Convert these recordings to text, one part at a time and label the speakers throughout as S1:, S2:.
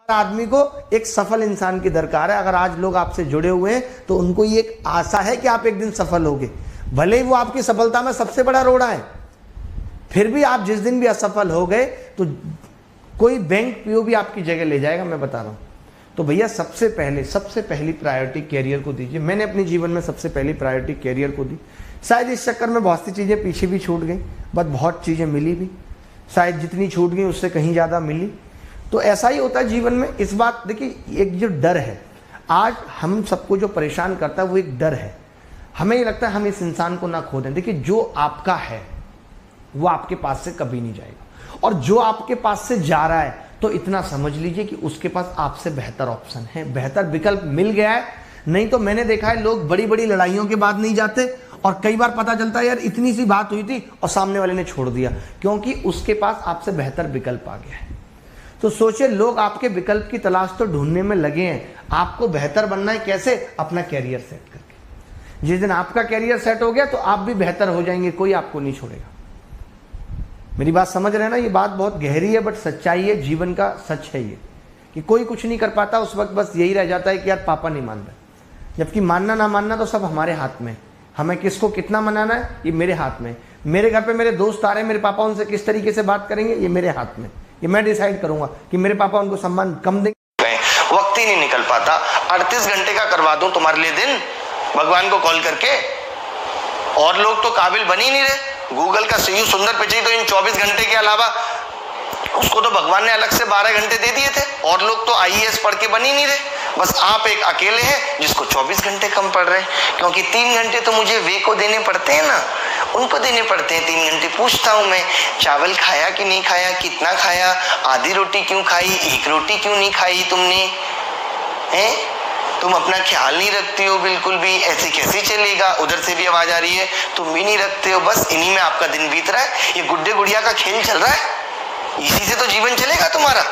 S1: आदमी को एक सफल इंसान की दरकार है। अगर आज लोग आपसे जुड़े हुए हैं तो उनको ये एक आशा है कि आप एक दिन सफल होगे, भले ही वो आपकी सफलता में सबसे बड़ा रोड़ा है। फिर भी आप जिस दिन भी असफल हो गए तो कोई बैंक पीओ भी आपकी जगह ले जाएगा, मैं बता रहा हूं। तो भैया सबसे पहली प्रायोरिटी कैरियर को दीजिए। मैंने अपने जीवन में सबसे पहली प्रायोरिटी कैरियर को दी। शायद इस चक्कर में बहुत सी चीजें पीछे भी छूट गई, बट बहुत चीजें मिली भी। शायद जितनी छूट गई उससे कहीं ज्यादा मिली। तो ऐसा ही होता है जीवन में। इस बात देखिए, एक जो डर है आज हम सबको जो परेशान करता है वो एक डर है। हमें ये लगता है हम इस इंसान को ना खो दें। देखिए, जो आपका है वो आपके पास से कभी नहीं जाएगा, और जो आपके पास से जा रहा है तो इतना समझ लीजिए कि उसके पास आपसे बेहतर ऑप्शन है, बेहतर विकल्प मिल गया है। नहीं तो मैंने देखा है लोग बड़ी बड़ी लड़ाइयों के बाद नहीं जाते, और कई बार पता चलता है यार इतनी सी बात हुई थी और सामने वाले ने छोड़ दिया, क्योंकि उसके पास आपसे बेहतर विकल्प आ गया है। तो सोचिए, लोग आपके विकल्प की तलाश तो ढूंढने में लगे हैं। आपको बेहतर बनना है कैसे? अपना कैरियर सेट करके। जिस दिन आपका कैरियर सेट हो गया तो आप भी बेहतर हो जाएंगे, कोई आपको नहीं छोड़ेगा। मेरी बात समझ रहे हैं ना? ये बात बहुत गहरी है बट सच्चाई है, जीवन का सच है ये, कि कोई कुछ नहीं कर पाता। उस वक्त बस यही रह जाता है कि यार पापा नहीं मान रहे, जबकि मानना ना मानना तो सब हमारे हाथ में। हमें किसको कितना मनाना है ये मेरे हाथ में। मेरे घर पे मेरे दोस्त आ रहे हैं, मेरे पापा उनसे किस तरीके से बात करेंगे ये मेरे हाथ में। ये मैं डिसाइड करूंगा कि मेरे पापा उनको सम्मान कम देंगे।
S2: वक्त ही नहीं निकल पाता। 38 घंटे का करवा दूं तुम्हारे लिए दिन, भगवान को कॉल करके। और लोग तो काबिल बन ही नहीं रहे। गूगल का सीयू सुंदर पिचाई तो इन 24 घंटे के अलावा उसको तो भगवान ने अलग से 12 घंटे दे दिए थे, और लोग तो आईएएस पढ़ के बन ही नहीं रहे। बस आप एक अकेले हैं जिसको 24 घंटे कम पड़ रहे हैं, क्योंकि 3 घंटे तो मुझे वे को देने पड़ते हैं ना, उनको देने पड़ते हैं। 3 घंटे पूछता हूं मैं, चावल खाया कि नहीं खाया, कितना खाया, आधी रोटी क्यों खाई, एक रोटी क्यों नहीं खाई तुमने, हैं? तुम अपना ख्याल नहीं रखती हो बिल्कुल भी। ऐसे कैसे चलेगा? उधर से भी आवाज आ रही है, तुम भी नहीं रखते हो। बस इन्हीं में आपका दिन बीत रहा है। ये गुड्डे गुड़िया का खेल चल रहा है, इसी से तो जीवन चलेगा तुम्हारा।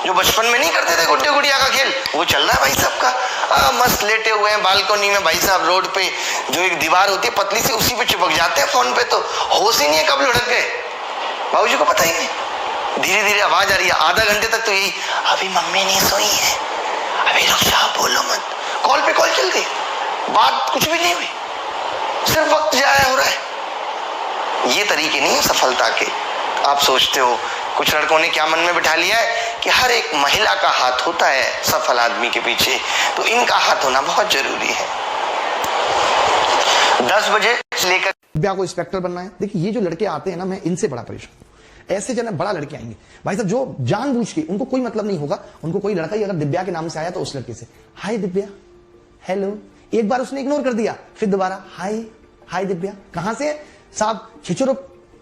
S2: जो बचपन में नहीं करते थे गुड्डे गुड़िया का खेल, वो चल रहा है भाई सबका। मस्त लेटे हुए हैं बालकनी में भाई साहब, रोड पे जो एक दीवार होती है पतली सी, उसी पे चिपक जाते हैं फोन पे। तो होश ही नहीं है कब लुढ़क गए, बाबूजी को पता ही नहीं। धीरे धीरे आवाज आ रही है, आधा घंटे तक तो यही, अभी मम्मी नहीं सोई है, अभी रुक जाओ, बोलो मत। कॉल पे कॉल चल गई, बात कुछ भी नहीं हुई, सिर्फ वक्त जाया हो रहा है। ये तरीके नहीं है सफलता के। आप सोचते हो कुछ लड़कों ने क्या मन में बिठा लिया है कि हर एक महिला का हाथ होता है सफल आदमी के पीछे, तो इनका हाथ होना बहुत जरूरी है। 10 बजे से लेकर
S1: दिव्या को इंस्पेक्टर बनना है। देखिए, ये जो लड़के आते हैं ना, मैं इनसे बड़ा परेशान हूं। ऐसे जन बड़ा लड़के आएंगे भाई साहब जो जानबूझ के, उनको कोई मतलब नहीं होगा, उनको कोई लड़का ही अगर दिव्या के नाम से आया तो उस लड़के से हाय दिव्या, हेलो। एक बार उसने इग्नोर कर दिया, फिर दोबारा हाय हाय दिव्या। कहां से है साहब?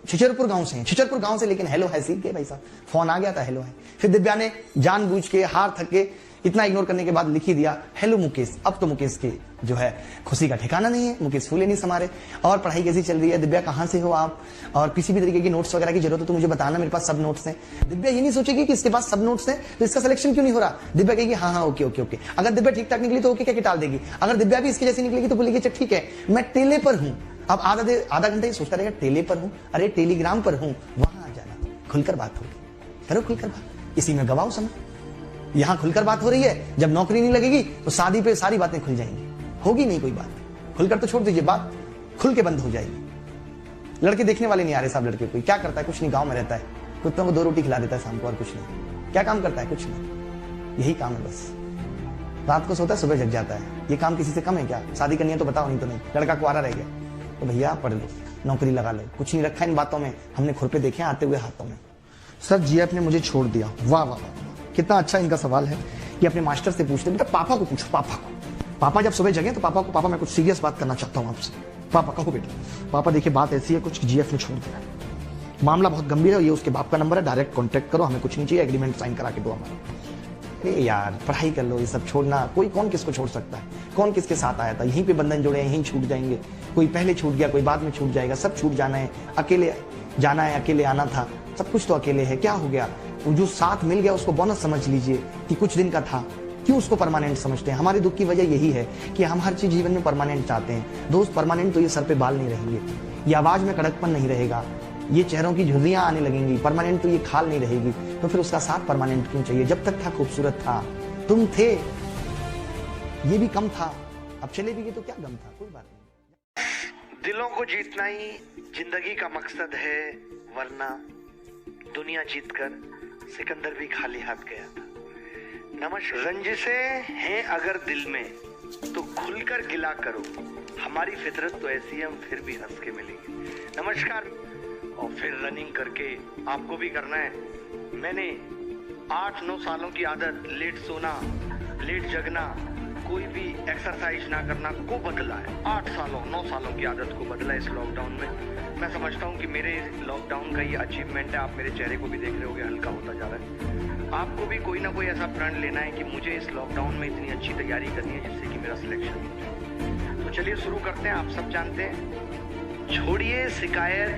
S1: छिचरपुर गांव से हैं, छिचरपुर गांव से, लेकिन हेलो है सीख गए भाई साहब, फोन आ गया था हेलो है। फिर दिव्या ने जानबूझ के, हार थक के, इतना इग्नोर करने के बाद लिख ही दिया हेलो मुकेश। अब तो मुकेश के जो है खुशी का ठिकाना नहीं है, मुकेश फूले नहीं समारे। और पढ़ाई कैसी चल रही है दिव्या, कहां से हो आप, और किसी भी तरीके की नोट्स वगैरह की जरूरत हो तो मुझे बताना, मेरे पास सब नोट्स हैं। दिव्या ये नहीं सोचेगी कि इसके पास सब नोट्स हैं तो इसका सिलेक्शन क्यों नहीं हो रहा। दिव्या कहेगी हाँ ओके ओके ओके। अगर दिव्या ठीक ठाक निकली तो ओके क्या टाल देगी। अगर दिव्या भी इसकी जैसी निकलेगी तो बोलेगी ठीक है मैं टेले पर हूं। अब आधा घंटा ये सोचता रहेगा टेले पर हूं, अरे टेलीग्राम पर हूं, वहां आ जाना, खुलकर बात होगी, करो खुलकर बात, इसी में गवाओ समय। यहां खुलकर बात हो रही है, जब नौकरी नहीं लगेगी तो शादी पे सारी बातें खुल जाएंगी, होगी नहीं कोई बात। खुलकर तो छोड़ दीजिए, बात खुल के बंद हो जाएगी। लड़के देखने वाले नहीं आ रहे साहब। लड़के कोई क्या करता है, कुछ नहीं, गांव में रहता है, कुत्तों को 2 रोटी खिला देता है शाम को, और कुछ नहीं। क्या काम करता है? कुछ नहीं, यही काम है बस। रात को सोता है, सुबह जग जाता है। ये काम किसी से कम है क्या? शादी करनी है तो बताओ, नहीं तो नहीं। लड़का कुआरा रह गया तो भैया पढ़ लो, नौकरी लगा लो, कुछ नहीं रखा इन बातों में। हमने खुरपे देखे आते हुए हाथों में। सर जीएफ ने मुझे छोड़ दिया। वाह वाह वाह, कितना अच्छा इनका सवाल है। ये अपने मास्टर से पूछते, बेटा पापा को पूछो, पापा को। पापा जब सुबह जगे तो पापा को, पापा मैं कुछ सीरियस बात करना चाहता हूँ आपसे। पापा कहो बेटा। पापा देखिए बात ऐसी है कुछ, जीएफ ने छोड़ दिया, मामला बहुत गंभीर है, ये उसके बाप का नंबर है, डायरेक्ट कॉन्टेक्ट करो, हमें कुछ नहीं चाहिए, एग्रीमेंट साइन करा के दो हमारा। अरे यार पढ़ाई कर लो, ये सब छोड़ना, कोई कौन किसको छोड़ सकता है, कौन किसके साथ आया था, यहीं पे बंधन जुड़े हैं, यहीं छूट जाएंगे। कोई पहले छूट गया, कोई बाद में छूट जाएगा, सब छूट जाना है, अकेले जाना है, अकेले आना था, सब कुछ तो अकेले है, क्या हो गया। जो साथ मिल गया उसको बोनस समझ लीजिए कि कुछ दिन का था, क्यों उसको परमानेंट समझते हैं। हमारे दुख की वजह यही है कि हम हर चीज जीवन में परमानेंट चाहते हैं। दोस्त परमानेंट तो ये सर पे बाल नहीं रहेंगे, ये आवाज में कड़कपन नहीं रहेगा, ये चेहरों की झुर्रियां आने लगेंगी, परमानेंट तो ये खाल नहीं रहेगी, तो फिर उसका साथ परमानेंट क्यों चाहिए? जब तक था खूबसूरत था, तुम थे, ये भी कम था, अब चले भी गए तो क्या गम था? कोई बात नहीं।
S3: दिलों को जीतना ही जिंदगी का मकसद है, वरना दुनिया जीतकर सिकंदर भी खाली हाथ गया था। नमस्कार। रंजिशें हैं अगर दिल में तो खुलकर गिला करो, हमारी फितरत तो ऐसी है, हम फिर भी हंस के मिलेंगे। नमस्कार। और फिर रनिंग करके आपको भी करना है। मैंने 8-9 सालों की आदत, लेट सोना, लेट जगना, कोई भी एक्सरसाइज ना करना को बदला है। 9 सालों की आदत को बदला इस लॉकडाउन में। मैं समझता हूँ कि मेरे लॉकडाउन का ये अचीवमेंट है। आप मेरे चेहरे को भी देख रहे होगे, हल्का होता जा रहा है। आपको भी कोई ना कोई ऐसा प्रण लेना है कि मुझे इस लॉकडाउन में इतनी अच्छी तैयारी करनी है जिससे कि मेरा सिलेक्शन हो जाए। तो चलिए शुरू करते हैं। आप सब जानते हैं, छोड़िए शिकायत,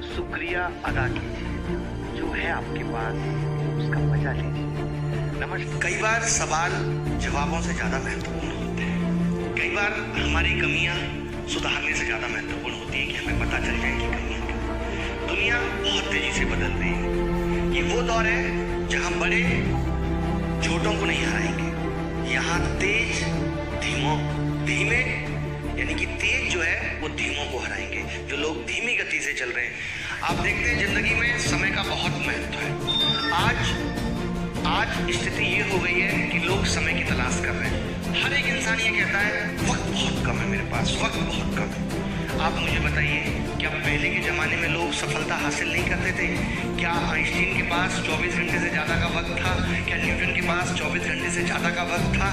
S3: शुक्रिया अदा कीजिए, जो है आपके पास उसका मजा लीजिए। नमस्कार। कई बार सवाल जवाबों से ज्यादा महत्वपूर्ण होते हैं। कई बार हमारी कमियां सुधारने से ज्यादा महत्वपूर्ण होती है कि हमें पता चल जाए कि कमियां क्या। दुनिया बहुत तेजी से बदल रही है। ये वो दौर है जहां बड़े छोटों को नहीं हराएंगे। यहाँ तेज धीमे यानी कि तेज जो है वो धीमों को हराएंगे। जो लोग धीमी गति से चल रहे हैं, आप देखते हैं जिंदगी में समय का बहुत महत्व है। आज स्थिति ये हो गई है कि लोग समय की तलाश कर रहे हैं। हर एक इंसान ये कहता है वक्त बहुत कम है मेरे पास, वक्त बहुत कम है। आप मुझे बताइए, क्या पहले के जमाने में लोग सफलता हासिल नहीं करते थे? क्या आइंस्टीन के पास 24 घंटे से ज्यादा का वक्त था? क्या न्यूटन के पास 24 घंटे से ज्यादा का वक्त था?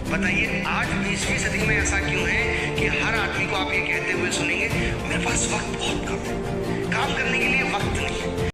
S3: बताइए, आज 20वीं सदी में ऐसा क्यों है कि हर आदमी को आप ये कहते हुए सुनेंगे मेरे पास वक्त बहुत कम है, काम करने के लिए वक्त नहीं है।